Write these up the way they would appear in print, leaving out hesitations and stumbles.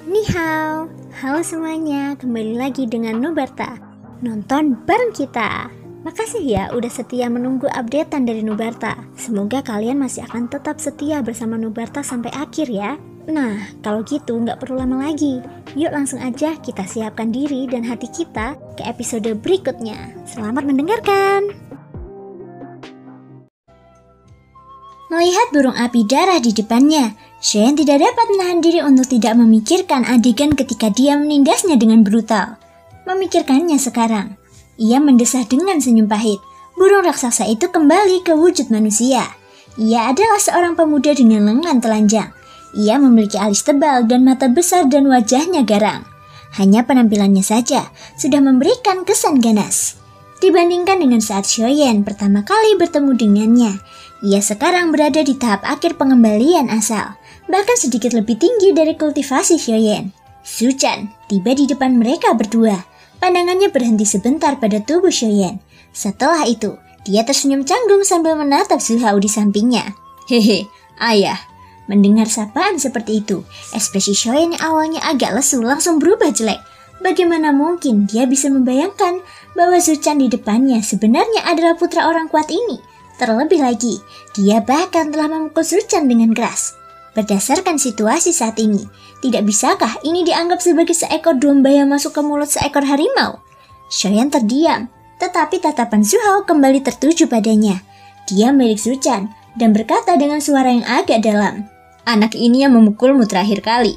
Ni hao, halo semuanya, kembali lagi dengan Nubarta. Nonton bareng kita. Makasih ya udah setia menunggu updatean dari Nubarta. Semoga kalian masih akan tetap setia bersama Nubarta sampai akhir ya. Nah, kalau gitu nggak perlu lama lagi. Yuk langsung aja kita siapkan diri dan hati kita ke episode berikutnya. Selamat mendengarkan. Melihat burung api darah di depannya, Cheyenne tidak dapat menahan diri untuk tidak memikirkan adegan ketika dia menindasnya dengan brutal. Memikirkannya sekarang, ia mendesah dengan senyum pahit. Burung raksasa itu kembali ke wujud manusia. Ia adalah seorang pemuda dengan lengan telanjang. Ia memiliki alis tebal dan mata besar dan wajahnya garang. Hanya penampilannya saja sudah memberikan kesan ganas. Dibandingkan dengan saat Cheyenne pertama kali bertemu dengannya, ia sekarang berada di tahap akhir pengembalian asal, bahkan sedikit lebih tinggi dari kultivasi Cheyenne. Su-chan tiba di depan mereka berdua. Pandangannya berhenti sebentar pada tubuh Cheyenne. Setelah itu, dia tersenyum canggung sambil menatap Su-hao di sampingnya. Hehe, ayah. Mendengar sapaan seperti itu, ekspresi Cheyenne yang awalnya agak lesu langsung berubah jelek. Bagaimana mungkin dia bisa membayangkan bahwa Su-chan di depannya sebenarnya adalah putra orang kuat ini? Terlebih lagi, dia bahkan telah memukul Su-chan dengan keras. Berdasarkan situasi saat ini, tidak bisakah ini dianggap sebagai seekor domba yang masuk ke mulut seekor harimau? Cheyenne terdiam, tetapi tatapan Su-hao kembali tertuju padanya. Dia milik Su-chan dan berkata dengan suara yang agak dalam, "Anak ini yang memukulmu terakhir kali."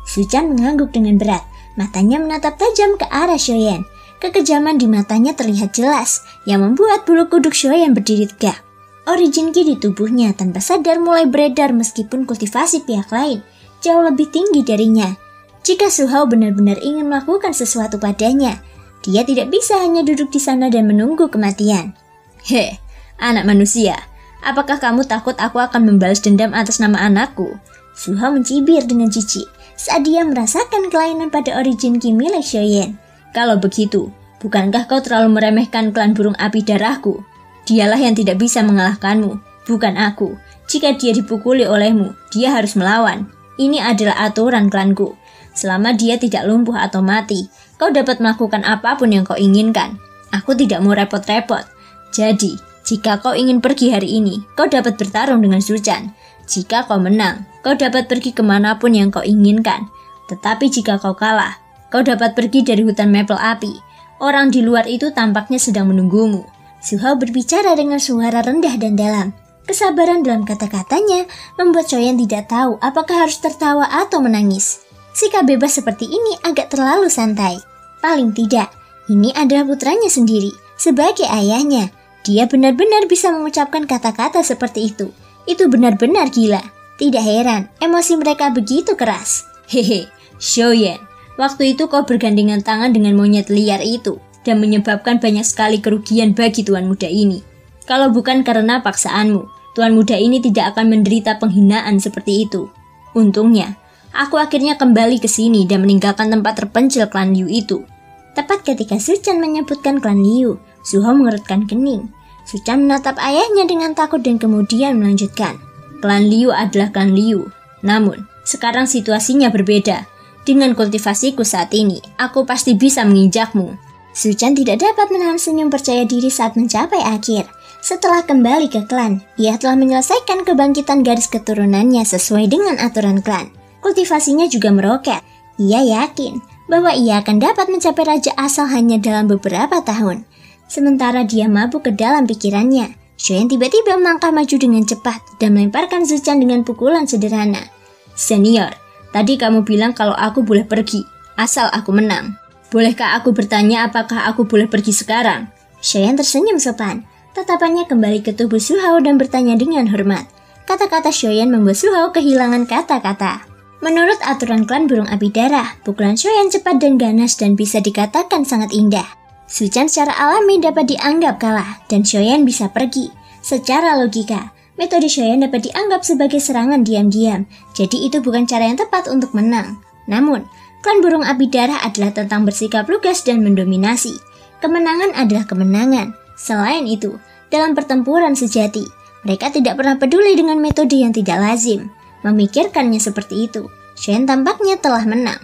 Su-chan mengangguk dengan berat, matanya menatap tajam ke arah Cheyenne. Kekejaman di matanya terlihat jelas, yang membuat bulu kuduk Cheyenne berdiri tegak. Origin ki di tubuhnya tanpa sadar mulai beredar meskipun kultivasi pihak lain jauh lebih tinggi darinya. Jika Su-hao benar-benar ingin melakukan sesuatu padanya, dia tidak bisa hanya duduk di sana dan menunggu kematian. Heh, anak manusia, apakah kamu takut aku akan membalas dendam atas nama anakku? Su-hao mencibir dengan jijik saat dia merasakan kelainan pada origin ki milik Cheyenne. Kalau begitu, bukankah kau terlalu meremehkan klan burung api darahku? Dialah yang tidak bisa mengalahkanmu, bukan aku. Jika dia dipukuli olehmu, dia harus melawan. Ini adalah aturan klanku. Selama dia tidak lumpuh atau mati, kau dapat melakukan apapun yang kau inginkan. Aku tidak mau repot-repot. Jadi, jika kau ingin pergi hari ini, kau dapat bertarung dengan Su-chan. Jika kau menang, kau dapat pergi kemanapun yang kau inginkan. Tetapi jika kau kalah, kau dapat pergi dari hutan Maple Api. Orang di luar itu tampaknya sedang menunggumu. Su-hao berbicara dengan suara rendah dan dalam. Kesabaran dalam kata-katanya membuat Cheyenne tidak tahu apakah harus tertawa atau menangis. Sikap bebas seperti ini agak terlalu santai. Paling tidak, ini adalah putranya sendiri. Sebagai ayahnya, dia benar-benar bisa mengucapkan kata-kata seperti itu. Itu benar-benar gila. Tidak heran, emosi mereka begitu keras. Hehe, Cheyenne, waktu itu kau bergandengan tangan dengan monyet liar itu dan menyebabkan banyak sekali kerugian bagi tuan muda ini. Kalau bukan karena paksaanmu, tuan muda ini tidak akan menderita penghinaan seperti itu. Untungnya, aku akhirnya kembali ke sini dan meninggalkan tempat terpencil klan Liu itu. Tepat ketika Su-chan menyebutkan klan Liu, Su-hao mengerutkan kening. Su-chan menatap ayahnya dengan takut dan kemudian melanjutkan. Klan Liu adalah klan Liu. Namun, sekarang situasinya berbeda. Dengan kultivasiku saat ini, aku pasti bisa menginjakmu. Su-chan tidak dapat menahan senyum percaya diri saat mencapai akhir. Setelah kembali ke klan, ia telah menyelesaikan kebangkitan garis keturunannya sesuai dengan aturan klan. Kultivasinya juga meroket. Ia yakin bahwa ia akan dapat mencapai raja asal hanya dalam beberapa tahun. Sementara dia mabuk ke dalam pikirannya, Cheyenne tiba-tiba melangkah maju dengan cepat dan melemparkan Su-chan dengan pukulan sederhana. Senior, tadi kamu bilang kalau aku boleh pergi, asal aku menang. Bolehkah aku bertanya apakah aku boleh pergi sekarang? Cheyenne tersenyum sopan. Tatapannya kembali ke tubuh Su-hao dan bertanya dengan hormat. Kata-kata Cheyenne membuat Su-hao kehilangan kata-kata. Menurut aturan klan burung api darah, pukulan Cheyenne cepat dan ganas dan bisa dikatakan sangat indah. Su-chan secara alami dapat dianggap kalah dan Cheyenne bisa pergi. Secara logika, metode Cheyenne dapat dianggap sebagai serangan diam-diam, jadi itu bukan cara yang tepat untuk menang. Namun, klan burung api darah adalah tentang bersikap lugas dan mendominasi. Kemenangan adalah kemenangan. Selain itu, dalam pertempuran sejati, mereka tidak pernah peduli dengan metode yang tidak lazim. Memikirkannya seperti itu, Cheyenne tampaknya telah menang.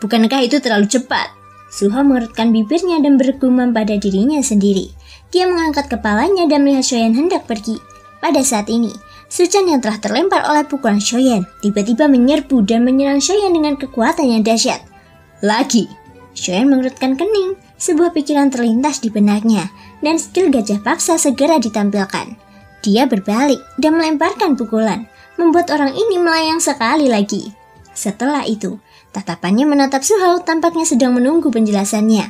Bukankah itu terlalu cepat? Suho mengerutkan bibirnya dan bergumam pada dirinya sendiri. Dia mengangkat kepalanya dan melihat Shoyan hendak pergi. Pada saat ini, Suchan yang telah terlempar oleh pukulan Shoyan tiba-tiba menyerbu dan menyerang Shoyan dengan kekuatan yang dahsyat. Lagi! Shoyan mengerutkan kening, sebuah pikiran terlintas di benaknya, dan skill gajah paksa segera ditampilkan. Dia berbalik dan melemparkan pukulan, membuat orang ini melayang sekali lagi. Setelah itu, tatapannya menatap Suho tampaknya sedang menunggu penjelasannya.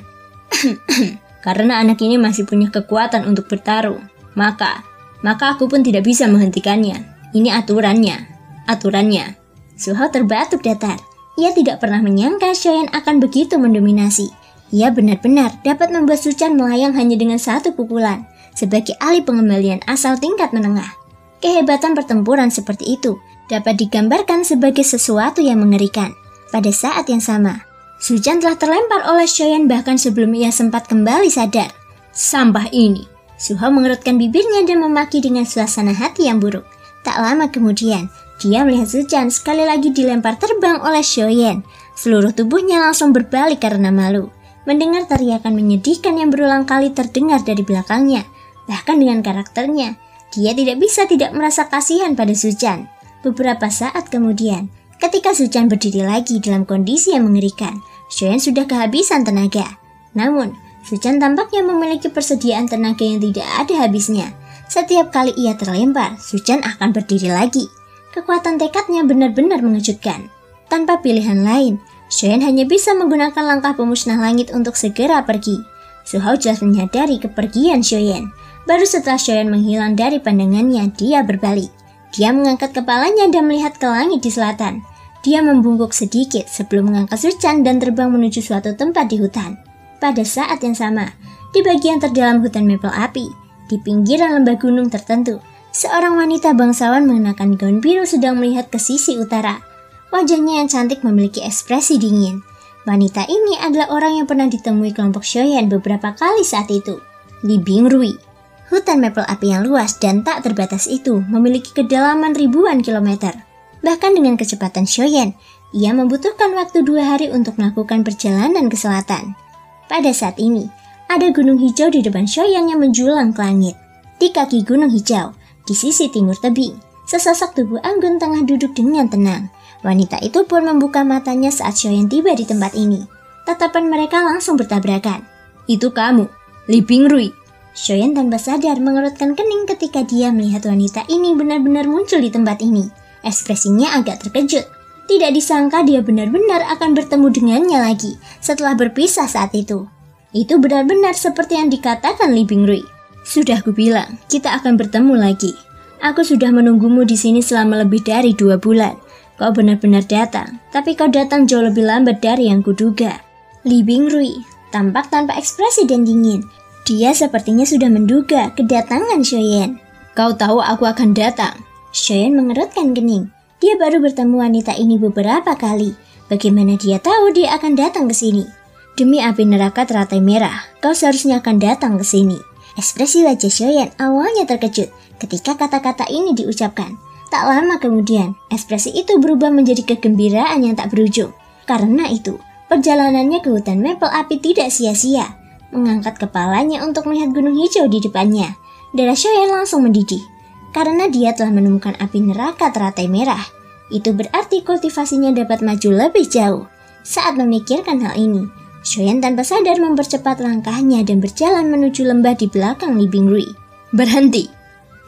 Karena anak ini masih punya kekuatan untuk bertarung, maka aku pun tidak bisa menghentikannya. Ini aturannya. Suho terbatuk datar. Ia tidak pernah menyangka Shoyan akan begitu mendominasi. Ia benar-benar dapat membuat Suchan melayang hanya dengan satu pukulan, sebagai ahli pengembalian asal tingkat menengah. Kehebatan pertempuran seperti itu dapat digambarkan sebagai sesuatu yang mengerikan. Pada saat yang sama, Suchan telah terlempar oleh Shoyan bahkan sebelum ia sempat kembali sadar. Sampah ini! Suho mengerutkan bibirnya dan memaki dengan suasana hati yang buruk. Tak lama kemudian, dia melihat Suchan sekali lagi dilempar terbang oleh Shoyan. Seluruh tubuhnya langsung berbalik karena malu. Mendengar teriakan menyedihkan yang berulang kali terdengar dari belakangnya. Bahkan dengan karakternya, dia tidak bisa tidak merasa kasihan pada Suchan. Beberapa saat kemudian, ketika Suchan berdiri lagi dalam kondisi yang mengerikan, Shoyan sudah kehabisan tenaga. Namun, Suchan tampaknya memiliki persediaan tenaga yang tidak ada habisnya. Setiap kali ia terlempar, Suchan akan berdiri lagi. Kekuatan tekadnya benar-benar mengejutkan. Tanpa pilihan lain, Shoyan hanya bisa menggunakan langkah pemusnah langit untuk segera pergi. Suho jelas menyadari kepergian Shoyan. Baru setelah Shoyan menghilang dari pandangannya, dia berbalik. Dia mengangkat kepalanya dan melihat ke langit di selatan. Dia membungkuk sedikit sebelum mengangkat Suchan dan terbang menuju suatu tempat di hutan. Pada saat yang sama, di bagian terdalam hutan mapel api, di pinggiran lembah gunung tertentu, seorang wanita bangsawan mengenakan gaun biru sedang melihat ke sisi utara. Wajahnya yang cantik memiliki ekspresi dingin. Wanita ini adalah orang yang pernah ditemui kelompok Shoyan beberapa kali saat itu, Li Bingrui. Hutan mapel api yang luas dan tak terbatas itu memiliki kedalaman ribuan kilometer. Bahkan dengan kecepatan Shoyan, ia membutuhkan waktu 2 hari untuk melakukan perjalanan ke selatan. Pada saat ini, ada gunung hijau di depan Shoyan yang menjulang ke langit. Di kaki gunung hijau, di sisi timur tebing, sesosok tubuh anggun tengah duduk dengan tenang. Wanita itu pun membuka matanya saat Shoyan tiba di tempat ini. Tatapan mereka langsung bertabrakan. Itu kamu, Li Bingrui. Shoyan tanpa sadar mengerutkan kening ketika dia melihat wanita ini benar-benar muncul di tempat ini. Ekspresinya agak terkejut. Tidak disangka dia benar-benar akan bertemu dengannya lagi setelah berpisah saat itu. Itu benar-benar seperti yang dikatakan Li Bingrui. Sudah kubilang, kita akan bertemu lagi. Aku sudah menunggumu di sini selama lebih dari 2 bulan. Kau benar-benar datang, tapi kau datang jauh lebih lambat dari yang kuduga. Li Bingrui tampak tanpa ekspresi dan dingin. Dia sepertinya sudah menduga kedatangan Shoyan. Kau tahu aku akan datang. Shoyan mengerutkan kening. Dia baru bertemu wanita ini beberapa kali. Bagaimana dia tahu dia akan datang ke sini? Demi api neraka teratai merah, kau seharusnya akan datang ke sini. Ekspresi wajah Shoyan awalnya terkejut ketika kata-kata ini diucapkan. Tak lama kemudian, ekspresi itu berubah menjadi kegembiraan yang tak berujung. Karena itu, perjalanannya ke hutan mapel api tidak sia-sia. Mengangkat kepalanya untuk melihat gunung hijau di depannya, darah Shoyan langsung mendidih. Karena dia telah menemukan api neraka teratai merah. Itu berarti kultivasinya dapat maju lebih jauh. Saat memikirkan hal ini, Shoyan tanpa sadar mempercepat langkahnya dan berjalan menuju lembah di belakang Li Bingrui. Berhenti!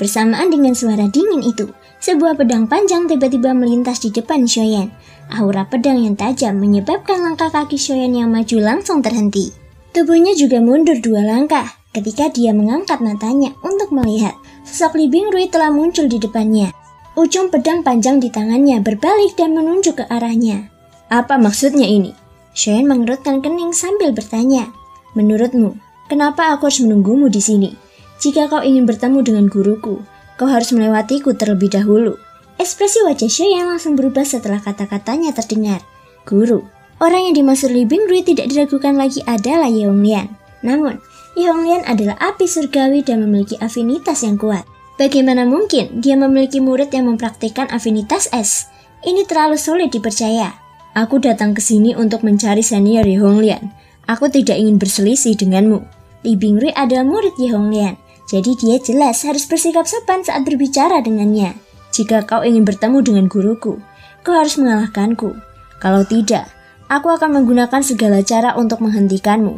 Bersamaan dengan suara dingin itu, sebuah pedang panjang tiba-tiba melintas di depan Shoyan. Aura pedang yang tajam menyebabkan langkah kaki Shoyan yang maju langsung terhenti. Tubuhnya juga mundur 2 langkah ketika dia mengangkat matanya untuk melihat sosok Li Bingrui telah muncul di depannya. Ujung pedang panjang di tangannya berbalik dan menunjuk ke arahnya. Apa maksudnya ini? Shoyan mengerutkan kening sambil bertanya. Menurutmu, kenapa aku harus menunggumu di sini? Jika kau ingin bertemu dengan guruku, kau harus melewatiku terlebih dahulu. Ekspresi wajah Shoyan langsung berubah setelah kata-katanya terdengar. Guru, orang yang dimaksud Li Bingrui tidak diragukan lagi adalah Ye Honglian. Namun, Ye Honglian adalah api surgawi dan memiliki afinitas yang kuat. Bagaimana mungkin dia memiliki murid yang mempraktikkan afinitas es? Ini terlalu sulit dipercaya. Aku datang ke sini untuk mencari senior Ye Honglian. Aku tidak ingin berselisih denganmu. Li Bingrui adalah murid Ye Honglian, jadi dia jelas harus bersikap sopan saat berbicara dengannya. Jika kau ingin bertemu dengan guruku, kau harus mengalahkanku. Kalau tidak, aku akan menggunakan segala cara untuk menghentikanmu.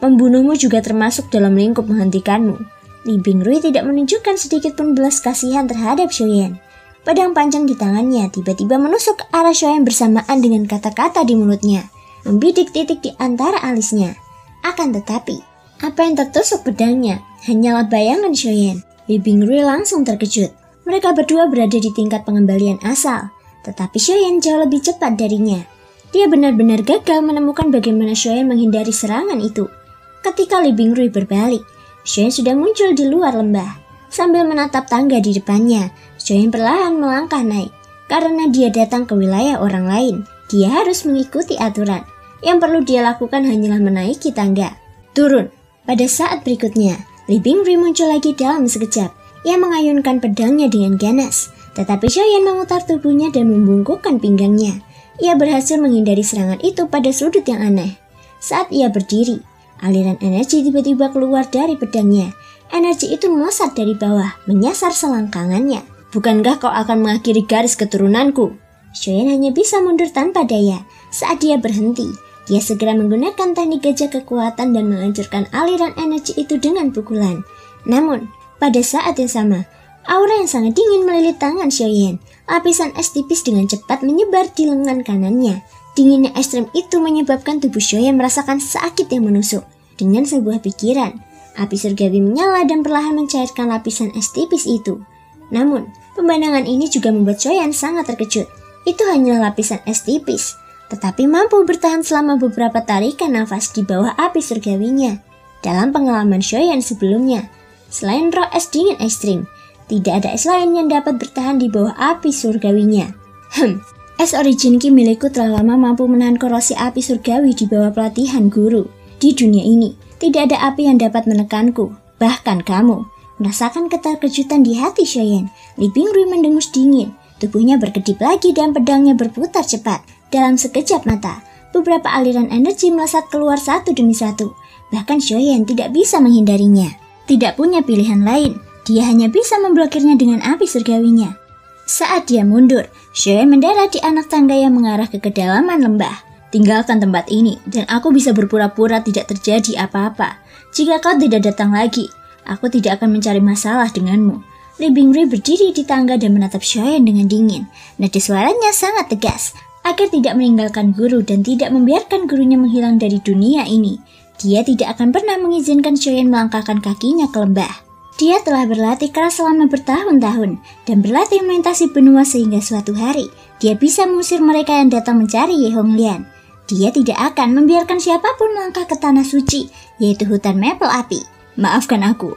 Membunuhmu juga termasuk dalam lingkup menghentikanmu. Li Bingrui tidak menunjukkan sedikit pun belas kasihan terhadap Shoyan. Pedang panjang di tangannya tiba-tiba menusuk ke arah Shoyan bersamaan dengan kata-kata di mulutnya, membidik titik di antara alisnya. Akan tetapi, apa yang tertusuk pedangnya hanyalah bayangan Shoyan. Li Bingrui langsung terkejut. Mereka berdua berada di tingkat pengembalian asal, tetapi Shoyan jauh lebih cepat darinya. Dia benar-benar gagal menemukan bagaimana Shoyan menghindari serangan itu. Ketika Li Bingrui berbalik, Shoyan sudah muncul di luar lembah. Sambil menatap tangga di depannya, Shoyan perlahan melangkah naik. Karena dia datang ke wilayah orang lain, dia harus mengikuti aturan. Yang perlu dia lakukan hanyalah menaiki tangga. Turun. Pada saat berikutnya, Li Bingrui muncul lagi dalam sekejap. Ia mengayunkan pedangnya dengan ganas. Tetapi Shoyan memutar tubuhnya dan membungkukkan pinggangnya. Ia berhasil menghindari serangan itu pada sudut yang aneh. Saat ia berdiri, aliran energi tiba-tiba keluar dari pedangnya. Energi itu melesat dari bawah, menyasar selangkangannya. Bukankah kau akan mengakhiri garis keturunanku? Shoyan hanya bisa mundur tanpa daya. Saat dia berhenti, dia segera menggunakan teknik gajah kekuatan dan menghancurkan aliran energi itu dengan pukulan. Namun, pada saat yang sama, aura yang sangat dingin melilit tangan Shoyan. Lapisan es tipis dengan cepat menyebar di lengan kanannya. Dinginnya ekstrem itu menyebabkan tubuh Shoyan merasakan sakit yang menusuk. Dengan sebuah pikiran, api surgawi menyala dan perlahan mencairkan lapisan es tipis itu. Namun, pemandangan ini juga membuat Shoyan sangat terkejut. Itu hanyalah lapisan es tipis, tetapi mampu bertahan selama beberapa tarikan nafas di bawah api surgawinya. Dalam pengalaman Shoyan sebelumnya, selain roh es dingin ekstrim, tidak ada es lain yang dapat bertahan di bawah api surgawinya. Es origin ki milikku telah lama mampu menahan korosi api surgawi di bawah pelatihan guru. Di dunia ini, tidak ada api yang dapat menekanku. Bahkan kamu merasakan keterkejutan di hati Shoyan. Li Bingrui mendengus dingin. Tubuhnya berkedip lagi dan pedangnya berputar cepat. Dalam sekejap mata, beberapa aliran energi melesat keluar satu demi satu. Bahkan Shoyan tidak bisa menghindarinya. Tidak punya pilihan lain. Dia hanya bisa memblokirnya dengan api surgawinya. Saat dia mundur, Shoyan mendarat di anak tangga yang mengarah ke kedalaman lembah. Tinggalkan tempat ini, dan aku bisa berpura-pura tidak terjadi apa-apa. Jika kau tidak datang lagi, aku tidak akan mencari masalah denganmu. Li Bingrui berdiri di tangga dan menatap Shoyan dengan dingin. Nada suaranya sangat tegas, agar tidak meninggalkan guru dan tidak membiarkan gurunya menghilang dari dunia ini. Dia tidak akan pernah mengizinkan Shoyan melangkahkan kakinya ke lembah. Dia telah berlatih keras selama bertahun-tahun dan berlatih melintasi benua sehingga suatu hari dia bisa mengusir mereka yang datang mencari Ye Honglian. Dia tidak akan membiarkan siapapun melangkah ke tanah suci, yaitu hutan mapel api. Maafkan aku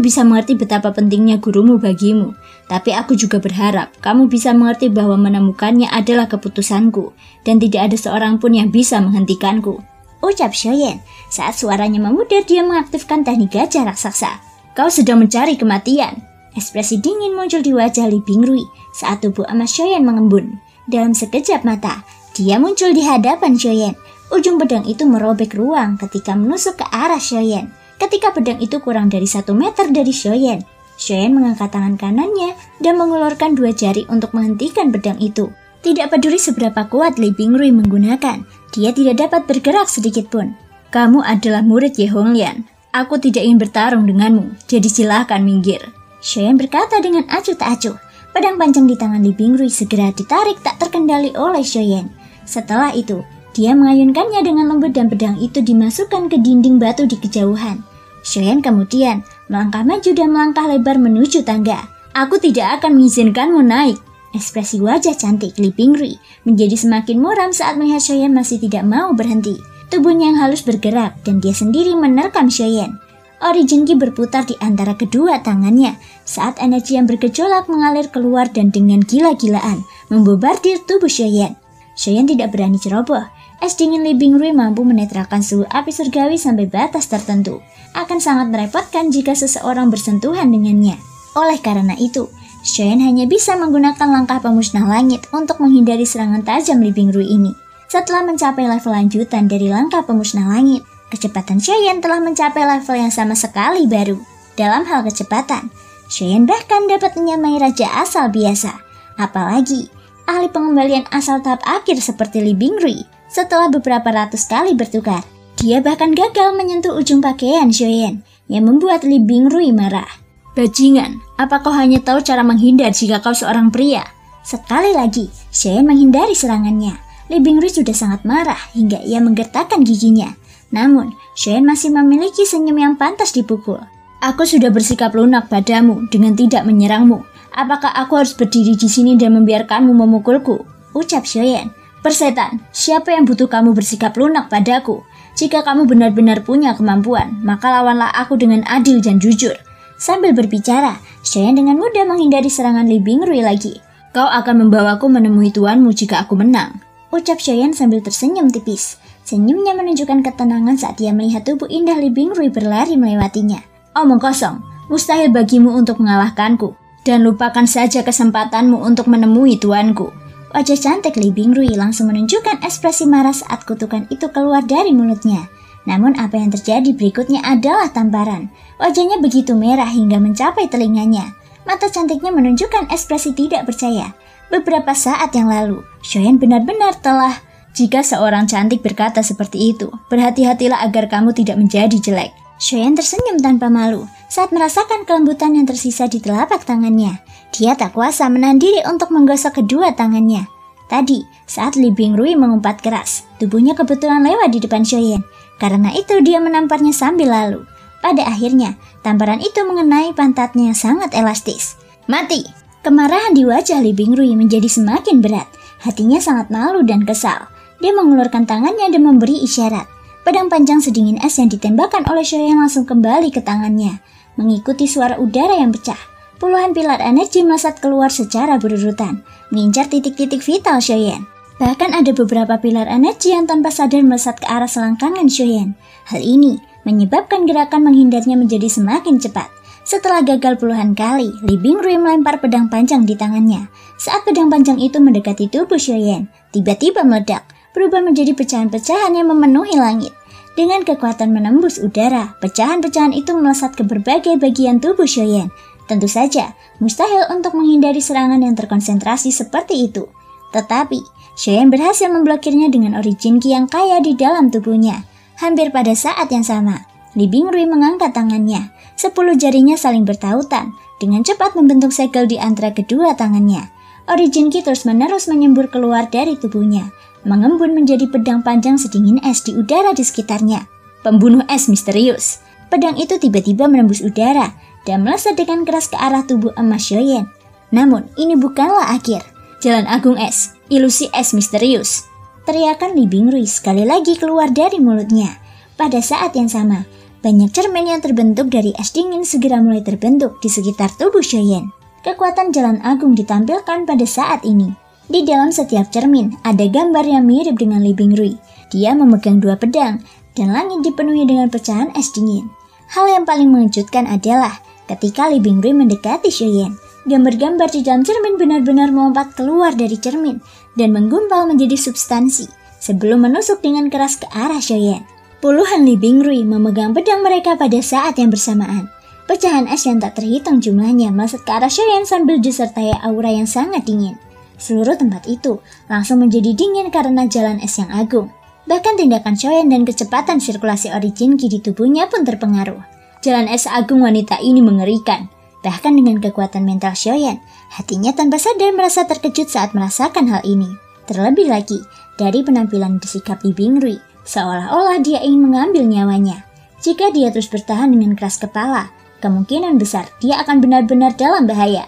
bisa mengerti betapa pentingnya gurumu bagimu. Tapi aku juga berharap kamu bisa mengerti bahwa menemukannya adalah keputusanku, dan tidak ada seorang pun yang bisa menghentikanku. Ucap Shoyan. Saat suaranya memudar, dia mengaktifkan teknik gajah raksasa. Kau sedang mencari kematian. Ekspresi dingin muncul di wajah Li Bingrui saat tubuh emas Shoyan mengembun. Dalam sekejap mata, dia muncul di hadapan Shoyan. Ujung pedang itu merobek ruang ketika menusuk ke arah Shoyan. Ketika pedang itu kurang dari 1 meter dari Shoyan, Shoyan mengangkat tangan kanannya dan mengulurkan 2 jari untuk menghentikan pedang itu. Tidak peduli seberapa kuat Li Bingrui menggunakan, dia tidak dapat bergerak sedikit pun. Kamu adalah murid Ye Honglian. Aku tidak ingin bertarung denganmu, jadi silahkan minggir. Shoyan berkata dengan acuh tak acuh. Pedang panjang di tangan Li Bingrui segera ditarik tak terkendali oleh Shoyan. Setelah itu, dia mengayunkannya dengan lembut dan pedang itu dimasukkan ke dinding batu di kejauhan. Shoyan kemudian melangkah maju dan melangkah lebar menuju tangga. Aku tidak akan mengizinkanmu naik. Ekspresi wajah cantik Li Bingrui menjadi semakin muram saat melihat Shoyan masih tidak mau berhenti. Tubuhnya yang halus bergerak dan dia sendiri menerkam Shoyan. Origin Ki berputar di antara kedua tangannya saat energi yang bergejolak mengalir keluar dan dengan gila-gilaan membobardir tubuh Shoyan. Shoyan tidak berani ceroboh. Es dingin Li Bingrui mampu menetralkan suhu api surgawi sampai batas tertentu. Akan sangat merepotkan jika seseorang bersentuhan dengannya. Oleh karena itu, Shoyan hanya bisa menggunakan langkah pemusnah langit untuk menghindari serangan tajam Li Bingrui ini. Setelah mencapai level lanjutan dari langkah pemusnah langit, kecepatan Xiaoyan telah mencapai level yang sama sekali baru. Dalam hal kecepatan, Xiaoyan bahkan dapat menyamai raja asal biasa. Apalagi, ahli pengembalian asal tahap akhir seperti Li Bingrui setelah beberapa ratus kali bertukar. Dia bahkan gagal menyentuh ujung pakaian Xiaoyan yang membuat Li Bingrui marah. Bajingan, apa kau hanya tahu cara menghindar jika kau seorang pria? Sekali lagi, Xiaoyan menghindari serangannya. Li Bingrui sudah sangat marah hingga ia menggertakkan giginya. Namun, Xiaoyan masih memiliki senyum yang pantas dipukul. Aku sudah bersikap lunak padamu dengan tidak menyerangmu. Apakah aku harus berdiri di sini dan membiarkanmu memukulku? Ucap Xiaoyan. Persetan, siapa yang butuh kamu bersikap lunak padaku? Jika kamu benar-benar punya kemampuan, maka lawanlah aku dengan adil dan jujur. Sambil berbicara, Xiaoyan dengan mudah menghindari serangan Li Bingrui lagi. Kau akan membawaku menemui tuanmu jika aku menang. Ucap Xiaoyan sambil tersenyum tipis. Senyumnya menunjukkan ketenangan saat dia melihat tubuh indah Li Bingrui berlari melewatinya. Omong kosong, mustahil bagimu untuk mengalahkanku. Dan lupakan saja kesempatanmu untuk menemui tuanku. Wajah cantik Li Bingrui langsung menunjukkan ekspresi marah saat kutukan itu keluar dari mulutnya. Namun apa yang terjadi berikutnya adalah tamparan. Wajahnya begitu merah hingga mencapai telinganya. Mata cantiknya menunjukkan ekspresi tidak percaya. Beberapa saat yang lalu, Xiaoyan benar-benar telah... Jika seorang cantik berkata seperti itu, berhati-hatilah agar kamu tidak menjadi jelek. Xiaoyan tersenyum tanpa malu saat merasakan kelembutan yang tersisa di telapak tangannya. Dia tak kuasa menahan diri untuk menggosok kedua tangannya. Tadi, saat Li Bingrui mengumpat keras, tubuhnya kebetulan lewat di depan Xiaoyan. Karena itu dia menamparnya sambil lalu. Pada akhirnya, tamparan itu mengenai pantatnya yang sangat elastis. Mati! Kemarahan di wajah Li Bingrui menjadi semakin berat. Hatinya sangat malu dan kesal. Dia mengulurkan tangannya dan memberi isyarat. Pedang panjang sedingin es yang ditembakkan oleh Xiaoyan langsung kembali ke tangannya. Mengikuti suara udara yang pecah, puluhan pilar energi melesat keluar secara berurutan, mengincar titik-titik vital Xiaoyan. Bahkan ada beberapa pilar energi yang tanpa sadar melesat ke arah selangkangan Xiaoyan. Hal ini menyebabkan gerakan menghindarnya menjadi semakin cepat. Setelah gagal puluhan kali, Li Bingrui melempar pedang panjang di tangannya. Saat pedang panjang itu mendekati tubuh Xiaoyan, tiba-tiba meledak, berubah menjadi pecahan-pecahan yang memenuhi langit. Dengan kekuatan menembus udara, pecahan-pecahan itu melesat ke berbagai bagian tubuh Xiaoyan. Tentu saja, mustahil untuk menghindari serangan yang terkonsentrasi seperti itu. Tetapi, Xiaoyan berhasil memblokirnya dengan origin Qi yang kaya di dalam tubuhnya. Hampir pada saat yang sama, Li Bingrui mengangkat tangannya. 10 jarinya saling bertautan, dengan cepat membentuk segel di antara kedua tangannya. Origin Qi terus-menerus menyembur keluar dari tubuhnya, mengembun menjadi pedang panjang sedingin es di udara di sekitarnya. Pembunuh es misterius. Pedang itu tiba-tiba menembus udara dan melesat dengan keras ke arah tubuh emas Xiaoyan. Namun, ini bukanlah akhir. Jalan Agung Es, ilusi es misterius. Teriakan Li Bingrui sekali lagi keluar dari mulutnya. Pada saat yang sama, banyak cermin yang terbentuk dari es dingin segera mulai terbentuk di sekitar tubuh Xiaoyan. Kekuatan Jalan Agung ditampilkan pada saat ini. Di dalam setiap cermin ada gambar yang mirip dengan Li Bingrui. Dia memegang dua pedang dan langit dipenuhi dengan pecahan es dingin. Hal yang paling mengejutkan adalah ketika Li Bingrui mendekati Xiaoyan, gambar-gambar di dalam cermin benar-benar melompat keluar dari cermin dan menggumpal menjadi substansi sebelum menusuk dengan keras ke arah Xiaoyan. Puluhan Li Bingrui memegang pedang mereka pada saat yang bersamaan. Pecahan es yang tak terhitung jumlahnya melesat ke arah Xiaoyan sambil disertai aura yang sangat dingin. Seluruh tempat itu langsung menjadi dingin karena jalan es yang agung. Bahkan tindakan Xiaoyan dan kecepatan sirkulasi origin Qi di tubuhnya pun terpengaruh. Jalan es agung wanita ini mengerikan. Bahkan dengan kekuatan mental Xiaoyan, hatinya tanpa sadar merasa terkejut saat merasakan hal ini. Terlebih lagi, dari penampilan sikap Li Bingrui, seolah-olah dia ingin mengambil nyawanya. Jika dia terus bertahan dengan keras kepala, kemungkinan besar dia akan benar-benar dalam bahaya.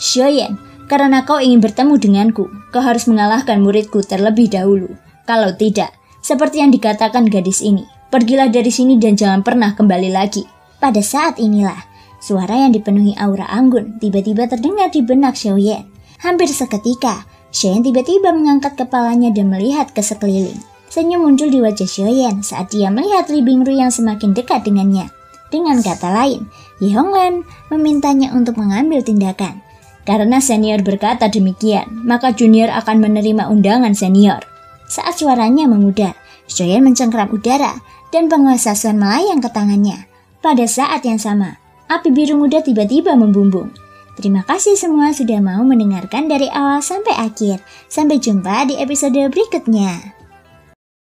Xiaoyan, karena kau ingin bertemu denganku, kau harus mengalahkan muridku terlebih dahulu. Kalau tidak, seperti yang dikatakan gadis ini, pergilah dari sini dan jangan pernah kembali lagi. Pada saat inilah, suara yang dipenuhi aura anggun tiba-tiba terdengar di benak Xiaoyan. Hampir seketika, Xiaoyan tiba-tiba mengangkat kepalanya dan melihat ke sekeliling. Senyum muncul di wajah Xiaoyan saat dia melihat Li Bingrui yang semakin dekat dengannya. Dengan kata lain, Ye Honglan memintanya untuk mengambil tindakan. Karena senior berkata demikian, maka junior akan menerima undangan senior. saat suaranya memudar. Shoyan mencengkeram udara dan penguasa Swan melayang ke tangannya. Pada saat yang sama, api biru muda tiba-tiba membumbung. Terima kasih semua sudah mau mendengarkan dari awal sampai akhir. Sampai jumpa di episode berikutnya.